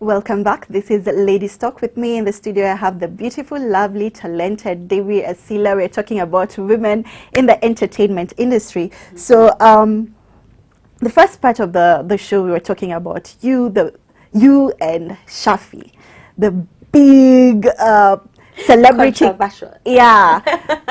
Welcome back. This is Ladies Talk. With me in the studio, I have the beautiful, lovely, talented Debbie Asila. We're talking about women in the entertainment industry. So the first part of the show, we were talking about you and Shafi, the big celebrity, controversial. yeah,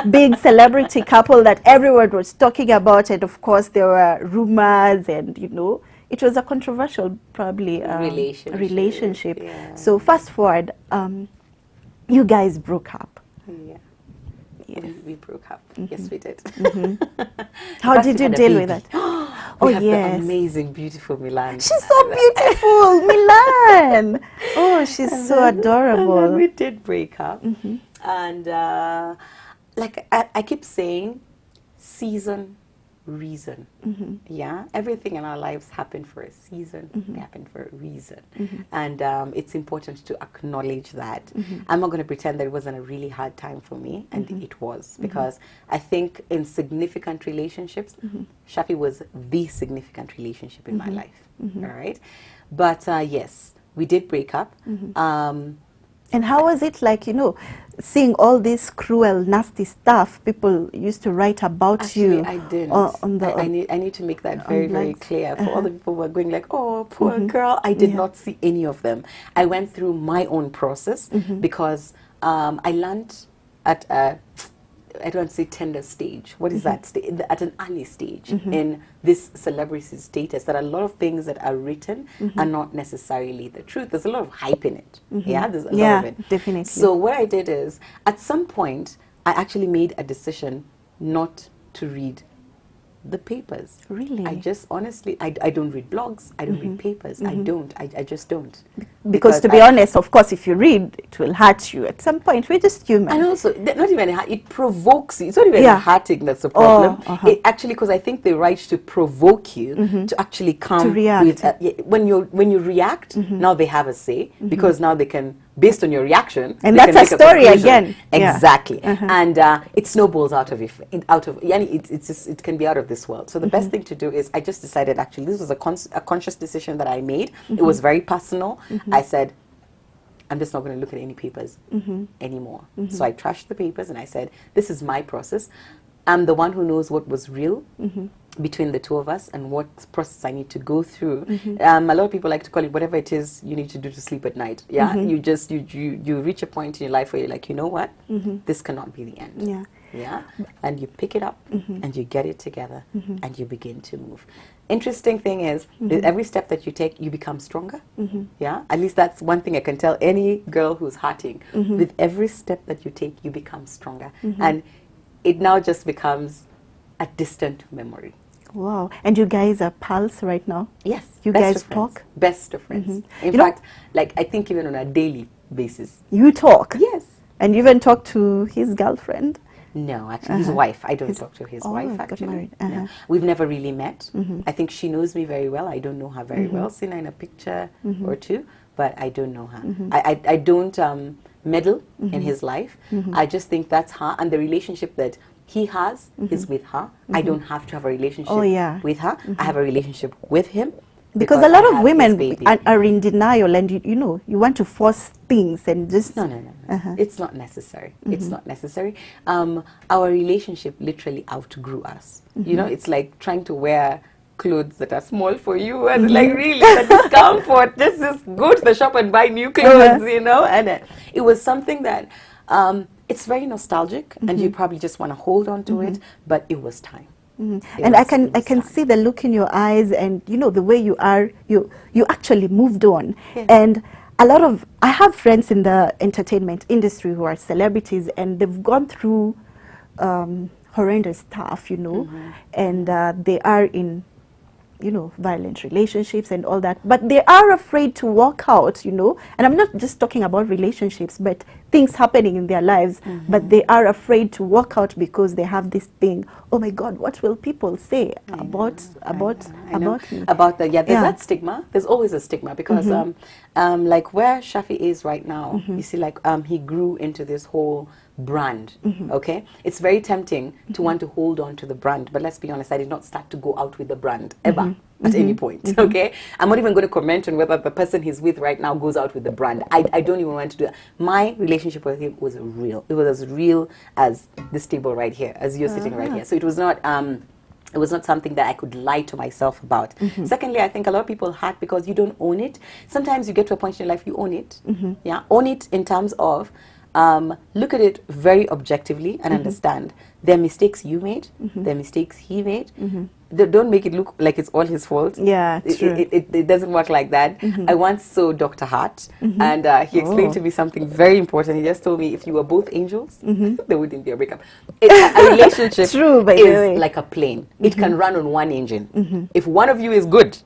big celebrity couple that everyone was talking about, and of course there were rumors, and it was a controversial, probably, relationship. Yeah. So fast forward, you guys broke up. Yeah. Yes. We broke up. Yes, we did. How did you deal with that? We Oh, have yes. the amazing, beautiful Milan. She's so beautiful, Milan. Oh, she's so adorable. And then we did break up. And like I keep saying, season, reason. Yeah, everything in our lives happened for a season. They happened for a reason. And it's important to acknowledge that. I'm not going to pretend that it wasn't a really hard time for me, and it was, because I think in significant relationships, Shafi was the significant relationship in my life. All right, but yes, we did break up. And how was it like, seeing all this cruel, nasty stuff people used to write about Actually, you? I didn't. I need to make that very, very clear for all the people who are going like, oh, poor girl. I did not see any of them. I went through my own process because I learned at a, I don't want to say tender stage. What is that? At an early stage in this celebrity status, that a lot of things that are written are not necessarily the truth. There's a lot of hype in it. Yeah, there's a lot of it. Definitely. So what I did is, at some point, I actually made a decision not to read the papers. Really? I just honestly, I don't read blogs. I don't read papers. I don't. I just don't. Because to be honest, of course, if you read, it will hurt you at some point. We're just human. And also, not even it provokes you. It's not even hurting that's the problem. It actually, because I think they write to provoke you to actually come to react. With when you react. Now they have a say, because now they can, based on your reaction, and that's a story again. Exactly. And it snowballs out of it can be out of this world. So the best thing to do is, I just decided, actually, this was a conscious decision that I made. It was very personal. I said, I'm just not going to look at any papers anymore. So I trashed the papers and I said, this is my process. I'm the one who knows what was real between the two of us and what process I need to go through. A lot of people like to call it whatever it is you need to do to sleep at night. Yeah, you reach a point in your life where you're like, you know what, this cannot be the end. Yeah, and you pick it up and you get it together and you begin to move. Interesting thing is, every step that you take, you become stronger. Yeah, at least that's one thing I can tell any girl who's hurting. With every step that you take, you become stronger, and it now just becomes a distant memory. Wow. And you guys are pals right now? Yes. You guys talk? Best of friends. In fact, like, I think even on a daily basis. You talk? Yes. And you even talk to his girlfriend? No, actually, his wife. I don't talk to his wife, actually. No. We've never really met. I think she knows me very well. I don't know her very well. Seen her in a picture or two, but I don't know her. I don't meddle in his life. I just think that's her, and the relationship that he has is with her. I don't have to have a relationship with her. I have a relationship with him. Because a lot of women are in denial, and you want to force things and just... No. It's not necessary. It's not necessary. Our relationship literally outgrew us. It's like trying to wear clothes that are small for you, and like, really, the discomfort. Just go to the shop and buy new clothes, and it was something that it's very nostalgic, and you probably just want to hold on to it, but it was time. And I can see the look in your eyes, and the way you are. You actually moved on. And I have friends in the entertainment industry who are celebrities, and they've gone through horrendous stuff, and they are in violent relationships and all that, but they are afraid to walk out, and I'm not just talking about relationships, but things happening in their lives, but they are afraid to walk out because they have this thing, oh my God, what will people say about me? About that, there's that stigma. There's always a stigma, because like where Shafi is right now, you see, like, he grew into this whole brand. Okay, it's very tempting to want to hold on to the brand, but let's be honest, I did not start to go out with the brand ever at any point. Okay, I'm not even going to comment on whether the person he's with right now goes out with the brand. I don't even want to do that. My relationship with him was real. It was as real as this table right here, as you're sitting right here. So it was not something that I could lie to myself about. Secondly, I think a lot of people hurt because you don't own it. Sometimes you get to a point in your life you own it. Yeah, own it in terms of look at it very objectively and understand there are mistakes you made, there are mistakes he made. Don't make it look like it's all his fault. Yeah, true. It doesn't work like that. I once saw Dr. Hart, and he explained to me something very important. He just told me if you were both angels, there wouldn't be a breakup. A relationship True, by the way. is like a plane. It can run on one engine. If one of you is good,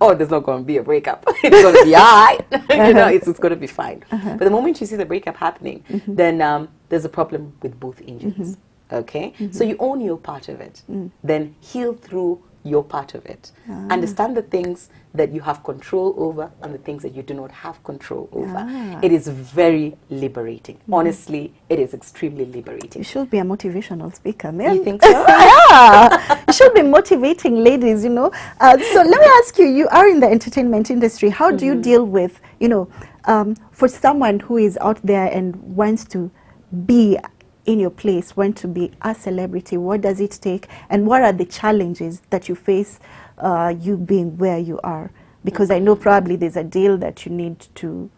oh, there's not going to be a breakup. It's going to be all right. You know, it's going to be fine. But the moment you see the breakup happening, then there's a problem with both engines. Okay, so you own your part of it, then heal through your part of it. Understand the things that you have control over and the things that you do not have control over. It is very liberating. Honestly, it is extremely liberating. You should be a motivational speaker, man. You think so? Yeah, you should be motivating ladies, you know. So let me ask you, you are in the entertainment industry. How do you deal with, you know, for someone who is out there and wants to be in your place, want to be a celebrity, what does it take and what are the challenges that you face you being where you are? Because I know probably there's a deal that you need to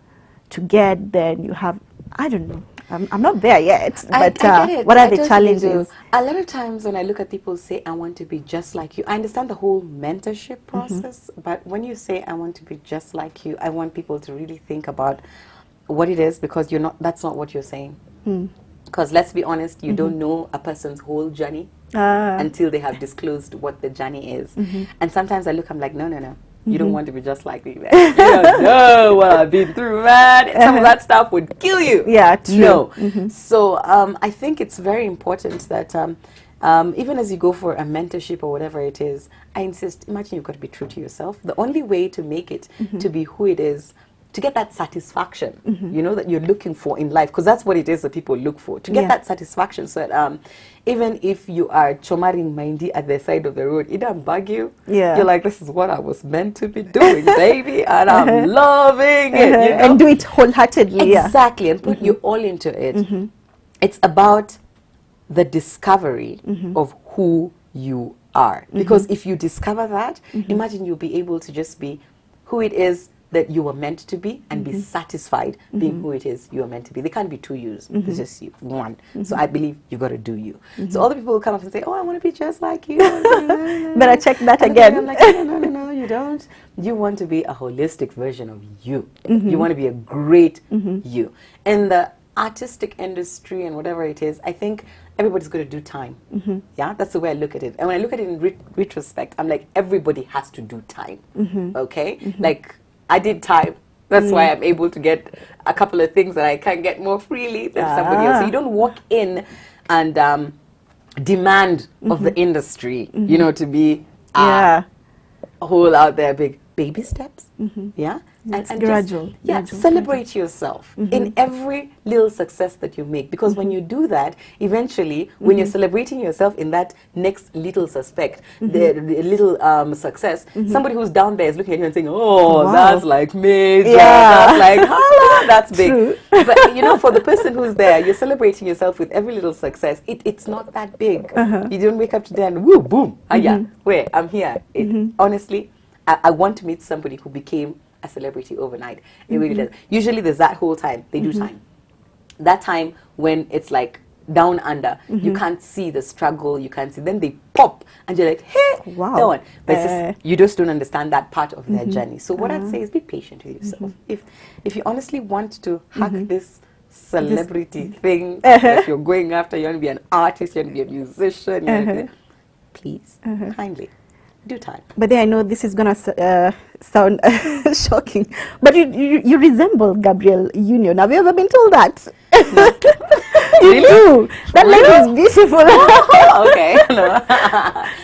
get, then you have, I don't know, I'm not there yet, but I get it. what are I the totally challenges? do. A lot of times when I look at people say, I want to be just like you, I understand the whole mentorship process, but when you say, I want to be just like you, I want people to really think about what it is, because that's not what you're saying. Because let's be honest, you don't know a person's whole journey until they have disclosed what the journey is. And sometimes I look, I'm like, no. You don't want to be just like me, man. You don't know what I've been through, man. Some of that stuff would kill you. Yeah, true. No. So I think it's very important that even as you go for a mentorship or whatever it is, I insist, imagine you've got to be true to yourself. The only way to make it to be who it is, to get that satisfaction, you know, that you're looking for in life, because that's what it is that people look for, to get that satisfaction, so that even if you are chomaring mindy at the side of the road, it doesn't bug you. You're like, this is what I was meant to be doing, baby, and I'm loving it. You know? And do it wholeheartedly. Exactly, and put you all into it. It's about the discovery of who you are. Because if you discover that, imagine you'll be able to just be who it is that you were meant to be and be satisfied being who it is you are meant to be. They can't be two yous. There's just you, one. So I believe you got to do you. So all the people will come up and say, oh, I want to be just like you. Better check that again. I'm like, no, you don't. You want to be a holistic version of you. You want to be a great you. In the artistic industry and whatever it is, I think everybody's going to do time. Yeah, that's the way I look at it. And when I look at it in retrospect, I'm like, everybody has to do time. Okay? Like, I did time. That's why I'm able to get a couple of things that I can't get more freely than somebody else. So you don't walk in and demand of the industry, you know, to be a whole out there big baby steps. Yeah. And gradual. Just, celebrate yourself in every little success that you make, because when you do that, eventually when you're celebrating yourself in that next little the little success, somebody who's down there is looking at you and saying, oh, wow, that's like major, that's like holla, that's big. But you know, for the person who's there, you're celebrating yourself with every little success. It's not that big. You don't wake up today and woo, boom, where I'm here. Honestly, I want to meet somebody who became a celebrity overnight. It really does. Usually there's that whole time. They do time. That time when it's like down under, you can't see the struggle, you can't see. Then they pop and you're like, hey, wow. that one. But it's just, you just don't understand that part of their journey. So what I'd say is be patient with yourself. If you honestly want to hack this celebrity thing that you're going after, you want to be an artist, you want to be a musician, you want to be, please, kindly, do time. But then I know this is going to sound shocking, but you resemble Gabrielle Union. Have you ever been told that? No. You do. That lady is beautiful. Okay. No.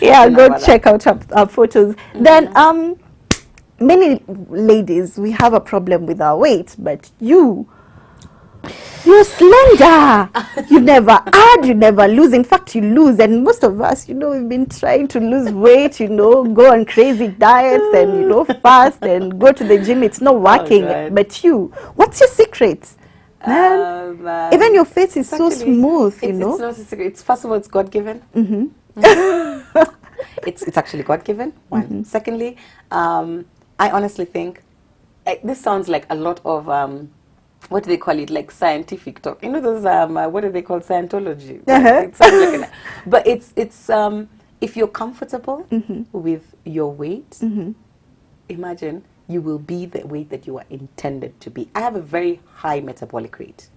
Yeah, go check out her photos. Then many ladies, we have a problem with our weight, but you You're slender. You never add, you never lose. In fact, you lose. And most of us, we've been trying to lose weight, go on crazy diets and, fast and go to the gym. It's not working. God. But what's your secret? Man, even your face is so smooth, It's not a secret. It's, first of all, it's God-given. It's actually God-given, one. Secondly, I honestly think, this sounds like a lot of, what do they call it, like scientific talk. Those, what do they call Scientology? It sounds like but it's if you're comfortable with your weight, imagine you will be the weight that you are intended to be. I have a very high metabolic rate,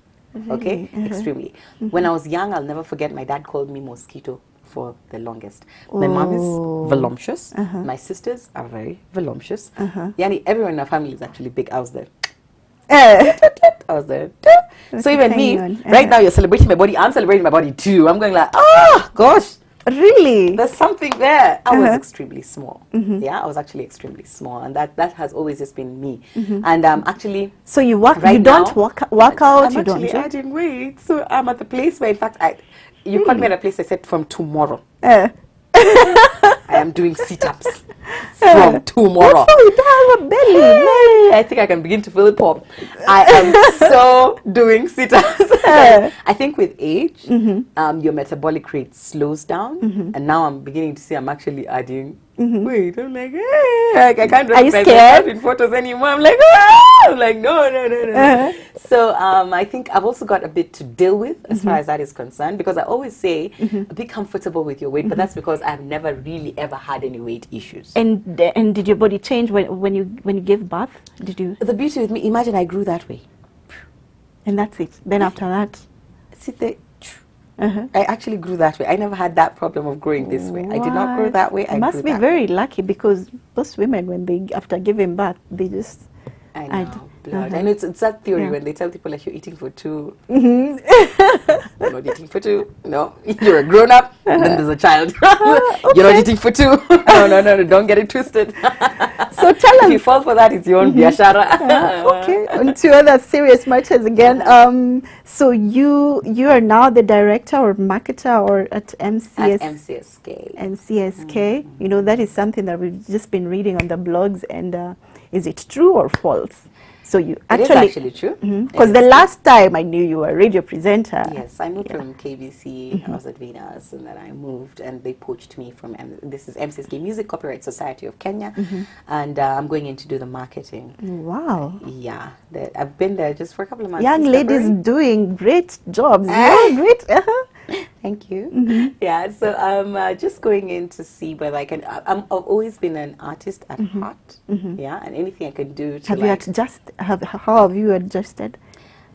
okay? Extremely. When I was young, I'll never forget, my dad called me Mosquito for the longest. My mom is voluptuous. My sisters are very voluptuous. Yani, everyone in our family is actually big. I was there. I was there. So even me, right now you're celebrating my body, I'm celebrating my body too. I'm going like, oh gosh. Really? There's something there. I was extremely small. Yeah, I was actually extremely small, and that has always just been me. And actually, so you work. Right you don't now, work out. I'm You don't. actually adding weight. So I'm at the place where, in fact, you caught me at a place. I said from tomorrow, I am doing sit-ups from tomorrow. Oh, you don't have a belly. I think I can begin to feel it pop. I am so doing sit-ups. I think with age, your metabolic rate slows down, and now I'm beginning to see I'm actually adding weight. I'm like, I can't recognize myself in photos anymore. I'm like, I'm like, no. So I think I've also got a bit to deal with as far as that is concerned, because I always say, be comfortable with your weight, but that's because I've never really ever had any weight issues. And did your body change when you gave birth? Did you? The beauty with me, imagine I grew that way. And that's it. Then after that, sit there. I actually grew that way. I never had that problem of growing this way. I did not grow that way. I must be very lucky, because most women, when they after giving birth, they just. I know. Blood. I know it's that theory when they tell people like you're eating for two. You're not eating for two. No, you're a grown up. And then there's a child. You're not eating for two. No, don't get it twisted. So tell us. If you fall for that, it's your own biashara. Okay, on to other serious matters again. So you are now the director or marketer or at MCS. At MCSK. MCSK. That is something that we've just been reading on the blogs. And is it true or false? So you it is actually true. Because the last time I knew you were a radio presenter. Yes, I moved from KBC. I was at Venus, and then I moved, and they poached me from this is MCSK, Music Copyright Society of Kenya, and I'm going in to do the marketing. Wow. Yeah, I've been there just for a couple of months. Young ladies doing great jobs. Great. Thank you. Yeah, so I'm just going in to see whether I can. I've always been an artist at heart. Yeah, and anything I can do to how have you adjusted?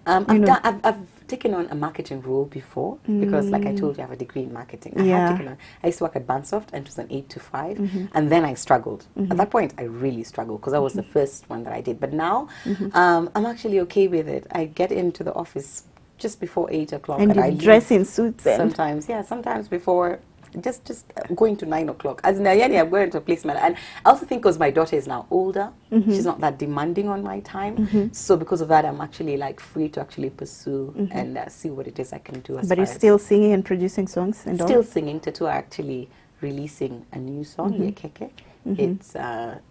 I've taken on a marketing role before because, like I told you, I have a degree in marketing. I used to work at Bansoft, and it was an 8 to 5, and then I struggled. At that point, I really struggled because I was the first one that I did. But now, I'm actually okay with it. I get into the office just before 8 o'clock, and you dress in suits. Sometimes, sometimes before. Just going to 9 o'clock. As in I'm going to a placement, and I also think because my daughter is now older, she's not that demanding on my time. So because of that, I'm actually like free to actually pursue and see what it is I can do. But you're still singing and producing songs and still singing. Tattoo are actually releasing a new song. Yekeke. It's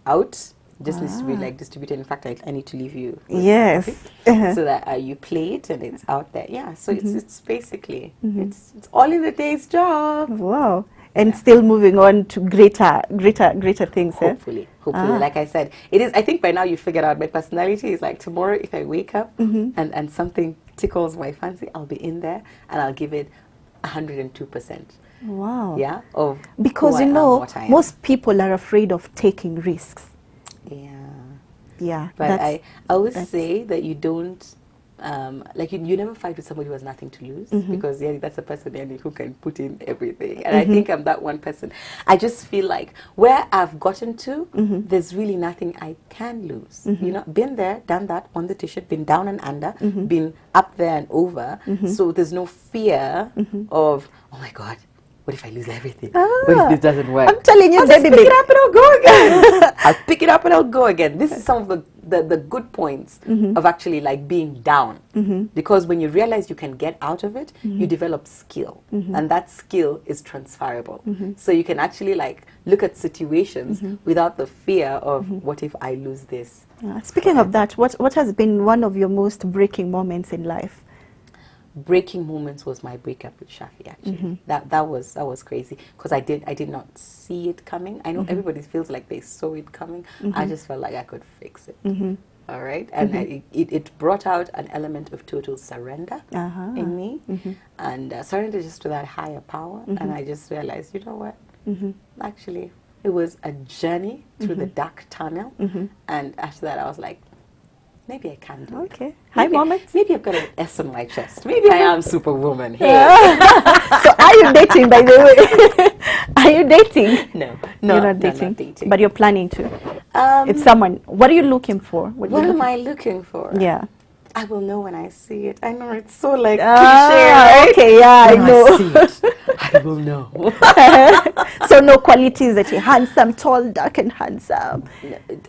out. Just needs to be like distributed. In fact, I need to leave you. Yes. So that you play it and it's out there. Yeah. So it's basically it's all in the day's job. Wow. And still moving on to greater things. Hopefully. Like I said, it is. I think by now you figured out my personality is like tomorrow. If I wake up and something tickles my fancy, I'll be in there and I'll give it 102%. Wow. Yeah. Because most people are afraid of taking risks. Yeah. But I always say that you don't, you never fight with somebody who has nothing to lose, because that's a person who can put in everything. And I think I'm that one person. I just feel like where I've gotten to, there's really nothing I can lose. Been there, done that, won the t-shirt, been down and under, been up there and over. So there's no fear of, oh my God, what if I lose everything? What if this doesn't work? I'm telling you, I'll just Debbie, pick it up and I'll go again. I'll pick it up and I'll go again. This is some of the good points of actually like being down. Because when you realize you can get out of it, you develop skill. And that skill is transferable. So you can actually like look at situations without the fear of what if I lose this? Speaking of that, what has been one of your most breaking moments in life? Breaking moments was my breakup with Shafi. Actually, that was crazy because I did not see it coming. I know everybody feels like they saw it coming. I just felt like I could fix it. All right, and it brought out an element of total surrender in me, and surrender just to that higher power. And I just realized, you know what? Actually, it was a journey through the dark tunnel, and after that, I was like, maybe I can do it. Okay. High moments? Maybe I've got an S on my chest. Maybe I am Superwoman. Hey. So are you dating, by the way? Are you dating? No, You're not dating. not dating. But you're planning to. If someone, what are you looking for? What am I looking for? Yeah. I will know when I see it. I know it's so like cliche, Ah, right? okay, yeah, When I know. I see it, I will know. So no qualities that you're handsome, tall, dark, and handsome.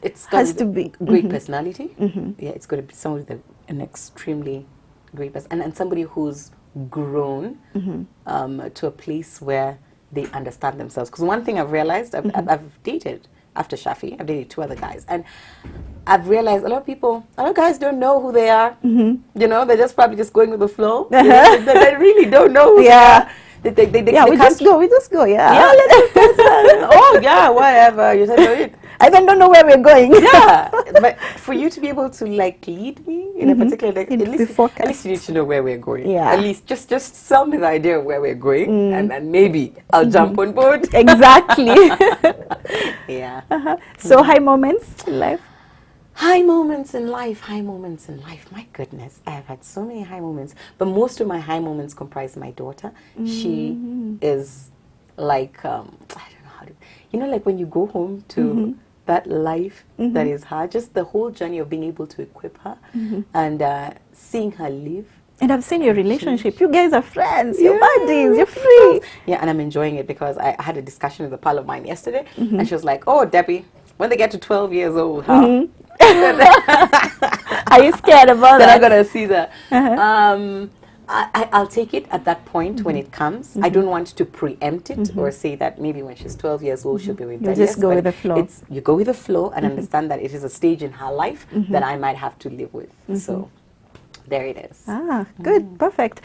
It's Has got to be. great personality. Yeah, it's got to be someone with an extremely great person, and somebody who's grown to a place where they understand themselves. Because one thing I've realized, I've dated after Shafi, I've dated 2 other guys, and I've realized a lot of guys don't know who they are. You know, they're just probably just going with the flow. You know, they really don't know who they are. We just go, yeah. Yeah, let's just oh, yeah, whatever. You said, I even don't know where we're going. yeah, but for you to be able to like lead me in a particular, like, at least you need to know where we're going. Yeah. At least just sell me the idea of where we're going, and then maybe I'll jump on board. Exactly. Yeah. So high moments in life? High moments in life. My goodness, I have had so many high moments, but most of my high moments comprise my daughter. She is like, I don't know how to, you know, like when you go home to that life that is her, just the whole journey of being able to equip her and seeing her live. And I've seen your relationship. You guys are friends. You're buddies. You're free. Yeah, and I'm enjoying it because I had a discussion with a pal of mine yesterday, and she was like, "Oh, Debbie, when they get to 12 years old, how?" Are you scared about Then that? I'm gonna see that. I'll take it at that point when it comes. I don't want to preempt it or say that maybe when she's 12 years old she'll be rebellious. You just go with the flow. You go with the flow and understand that it is a stage in her life that I might have to live with. So there it is. Ah, good, perfect.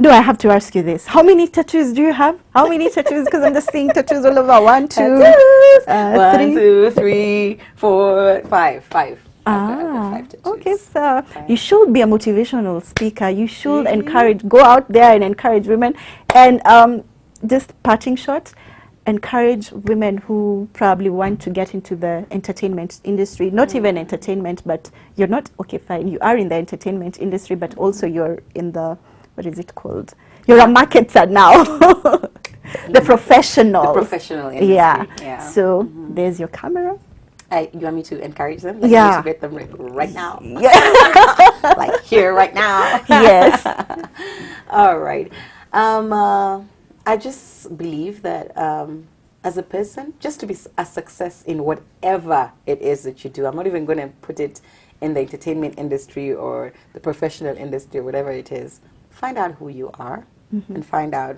No, I have to ask you this. How many tattoos do you have? How many tattoos? Because I'm just seeing tattoos all over. 1, 2, Tattoos. 1, 3. 2, 3, 4, 5. 5. I've got 5 tattoos. Okay, so you should be a motivational speaker. You should encourage, go out there and encourage women. And just parting shot, encourage women who probably want to get into the entertainment industry, not even entertainment, but you're not, okay, fine, you are in the entertainment industry, but also you're in the, what is it called? You're a marketer now. The professional. The professional industry. Yeah. So there's your camera. You want me to encourage them? Like Yeah. motivate them right now? Yeah. Like here, right now? Yes. All right. I just believe that as a person, just to be a success in whatever it is that you do, I'm not even going to put it in the entertainment industry or the professional industry, whatever it is. Find out who you are and find out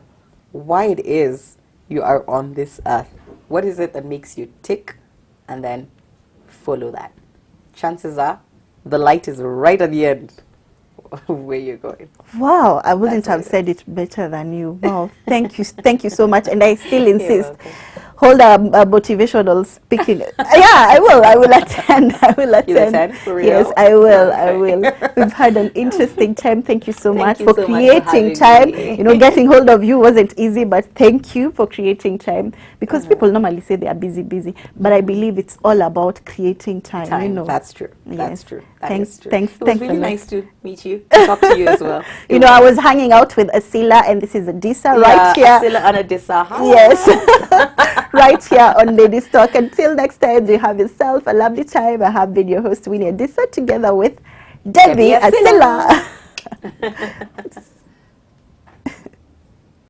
why it is you are on this earth. What is it that makes you tick? And then follow that. Chances are the light is right at the end where you're going. Wow, I wouldn't That's have what it said it better than you. Wow, thank you so much. And I still insist. welcome. Hold a motivational speaking. Yeah, I will attend. I will attend. You'll attend, for real? Yes, I will. I Okay. will. We've had an interesting time. Thank you so Thank much you for so much for creating having time. me. You know, getting hold of you wasn't easy, but thank you for creating time because people normally say they are busy, but I believe it's all about creating time. You know, That's true. That's Yes. true. That Thanks- is true. thanks- It was thanks a really lot. nice to meet you, to talk to you as well. you know, I was hanging out with Asila, and this is Adisa right here. Asila Anadisa. Hi. Yes, right here on Ladies Talk. Until next time, you have yourself a lovely time. I have been your host, Winnie Adisa, together with Debbie Debbie Asila. Asila.